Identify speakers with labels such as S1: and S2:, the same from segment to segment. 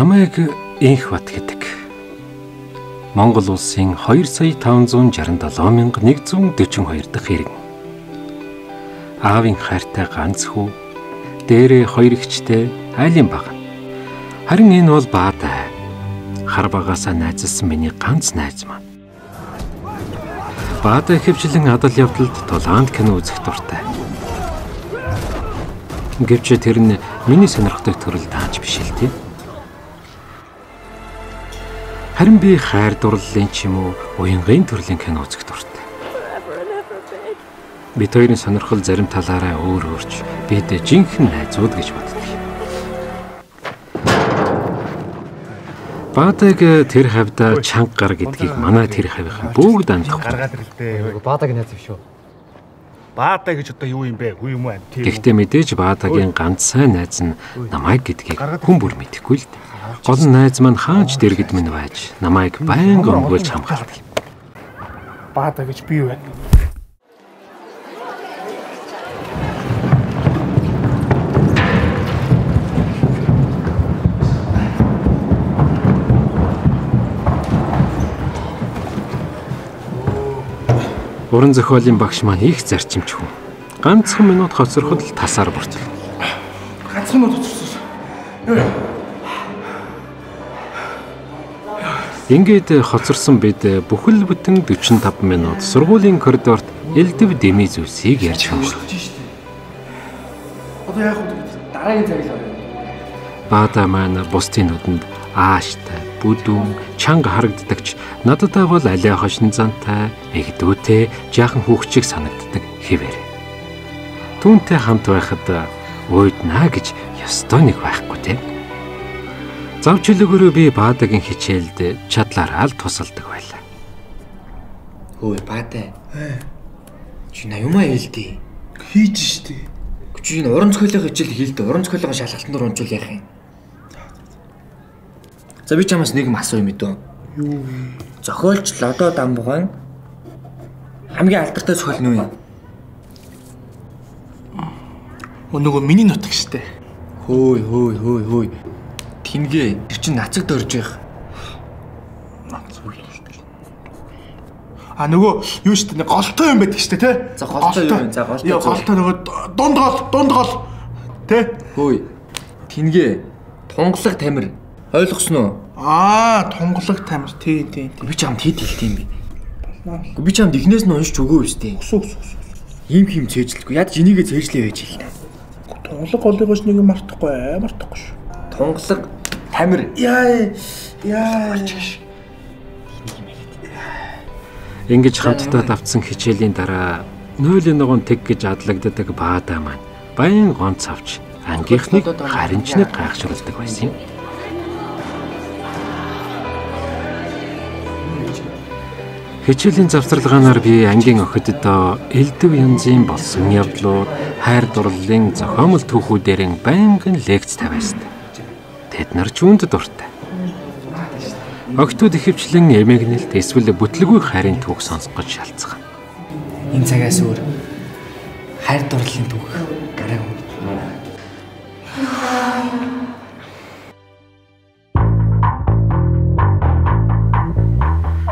S1: Намайг Инхбат гэдэг. Монгол улсын 2,567,142 дахь иргэн. Аавын хайртай ганц хүү, дээрээ 2 эгчтэй, айлын бага. Харин энэ бол баатай. Хар багаасаа найзалсан миний ганц найз маань. Баатай хэвчлэн адал явдалд тулаанд кино үзэх дуртай. Гэвч тэр нь миний сонирхдаг төрөл тааж биш л тийм. Харин би хайр дурлалын ч юм уу уянгын төрлийн кино үзэх дуртай. Бид хоёрын сонирхол зарим талаараа өөр өөрч бид жинхэнэ найзууд гэж боддог. Баатайг тэр хавьда чанга гар гэдгийг манай тэр хавийнхан бүгд андах.
S2: Баатайг найз биш үү?
S3: Баатай гэж одоо юу юм бэ? Үгүй юм уу?
S1: Гэхдээ мэдээж Баатайгийн ганц сайн найз нь намайг гэдгийг хүн бүр мэдэхгүй л дээ. Гол нь найз маань хаач дэргэд минь байж намайг байнга өмгөөлж хамгаалдаг.
S3: Баатай гэж би юу вэ?
S1: Уран зохиолын багш маань их зарчимч хүн. Ганцхан минут хоцроход л тасаар бүртэл.
S3: Ганцхан минут хоцорсон.
S1: Ингээд хоцорсон бид бүхэл бүтэн 45 минут сургуулийн коридорт элдэв дэмий зүйлсийг ярьж байгаа.
S3: Одоо яах вэ? Дараагийн цаг л байна.
S1: Баатай маань бусдын нүдэнд ааштай, бүдүүн, чанга харагддагч нададаа бол алиа хошин зантай, эгдүүтэй, жаахан хүүхчиг санагддаг хэвээр. Түүнтэй хамт байхад уйднаа гэж ёстой нэг байхгүй тийм. Завчлөгөөрөө би Баатайгийн хичээлд чадлаараа л тусалдаг байлаа.
S2: Хөөе Баатай. Чи 80 маа хэлдэ.
S3: Хийж штэ.
S2: Чи энэ уран зохиолын хичээл хэлдэ. Уран зохиолын шалгалтанд оржуул яах юм? За би чамаас нэг асуу юм мэдөө.
S3: Юу вэ?
S2: Зохиолч Лодо Дамбуган хамгийн алдартай зохиол нь юу юм?
S3: Нөгөө миний нутаг штэ.
S2: Хөөе. Тингээ тэр чинь нацагд орж их.
S3: А нөгөө юу штэ нэг голтой юм байдаг штэ тий?
S2: За голтой юу вэ? За голтой.
S3: Голтой нөгөө дунд гол тий?
S2: Хөөе. Тингээ тунгалаг тамир. Ойлгосон уу?
S3: Тунгалаг тамир тийм.
S2: Би ч хамт хэд хэлт юм бэ? Би ч хамт игнээс нь уншиж өгөө үстэй. Ийм хим цээжлэхгүй. Яд жинийгээ цээжлээ байж хэлнэ.
S3: Тунгалаг голыгоос нэг мартахгүй шүү.
S2: Тунгалаг тамир. Яа.
S1: Ингэж хамтдаа давтсан хичээлийн дараа 0-1 тэг гэж адлагддаг Баатай маань баян гонц авч ангийнхныг харинчныг гайхшруулдаг байсан юм. Хичээлийн завсарлагаанаар би ангийн охиддоо элдэв янзын болсон явдлууд, хайр дурлалын зохиомл түүхүүдээр байнгын лекц тавиад. Тэд нар ч үүнд дуртай. Охтууд ихэвчлэн эмээгнэлт эсвэл бүтлгүй хайрын түүх сонсох гэж шалцсан.
S2: Энэ цагаас өөр хайр дурлалын түүх гараагүй.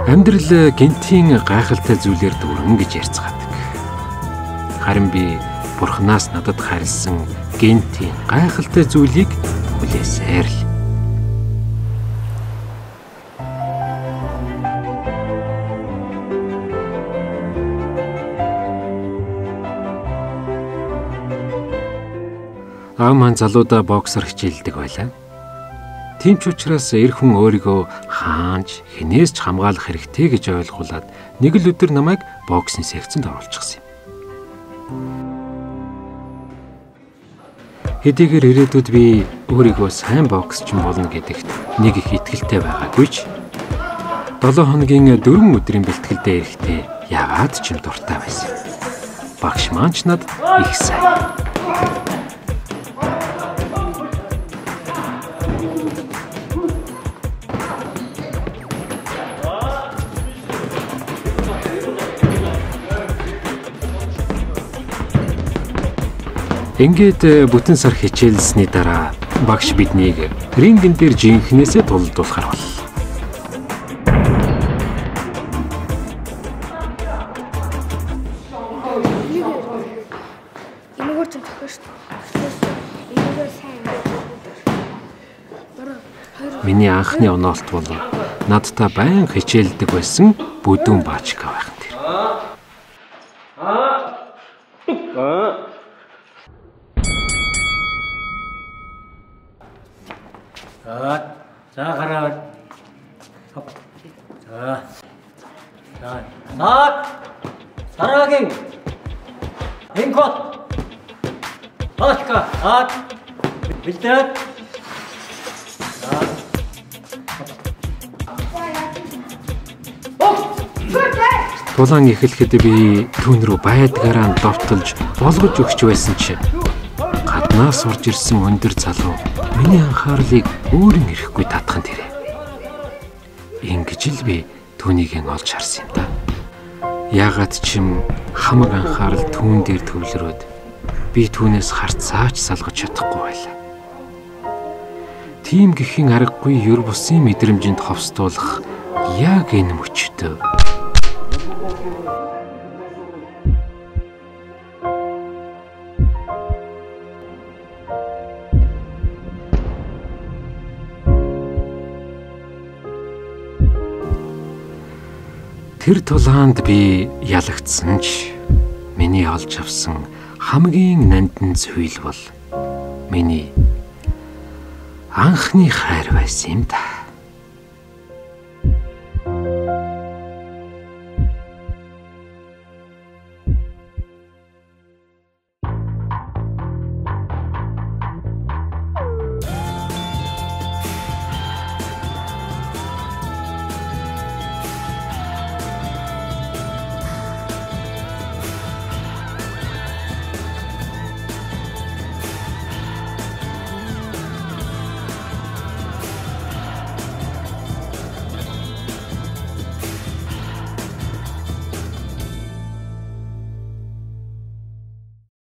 S1: Амьдрал гинтийн гайхалтай зүйлээр дүүрэн гэж ярьцгаадаг. Харин би Бурханаас надад харилсан гинтийн гайхалтай зүйлийг хүлээсээр л. Аав маань залуудаа боксер хичээлдэг байлаа. Тийм ч учраас эр хүн өөрийгөө хаанч хинээс ч хамгаалах хэрэгтэй гэж ойлгуулад нэг л өдөр намайг боксны секцэнд оруулчихсан юм. Хэдийгээр ирээдүйд би өөрийгөө сайн боксчин болно гэдэгт нэг их итгэлтэй байгаагүй ч 7 хоногийн 4 өдрийн бэлтгэлдээ ирэхдээ яагаад ч юм дуртай байсан. Багш маань ч надад их сайн. Ингээд бүтэн сар хичээлсний дараа Багш биднийг рингэн дээр жинхнээсээ дулдуулахар боллоо. Миний анхны онолт бол надтай баян хичээлдэг байсан Бүдүүн Баачка байхан тэр.
S4: За гараад. За. Дараагийн энкот. Баачка. Бэлдээд.
S1: Тулаан эхлэхэд би түүн рүү байдгаараа довтолж болгож өгч байсан чи гаднаас урж ирсэн өндөр залуу миний анхаарлыг өөрийн ирэхгүй татхан тэрэ. Ингэж л би түүнийг олж харсан юм да. Яагаад ч юм хамаг анхаарал түүн дээр төвлөрөөд би түүнээс харцаач салгаж чадахгүй байлаа. Тийм гэхийн аргагүй юр бусын мэдрэмжинд ховстуулах яг энэ мөчтөө. Тэр тулаанд би ялагдсан ч миний олж авсан хамгийн нандин зүйл бол миний анхны хайр байсан юм да.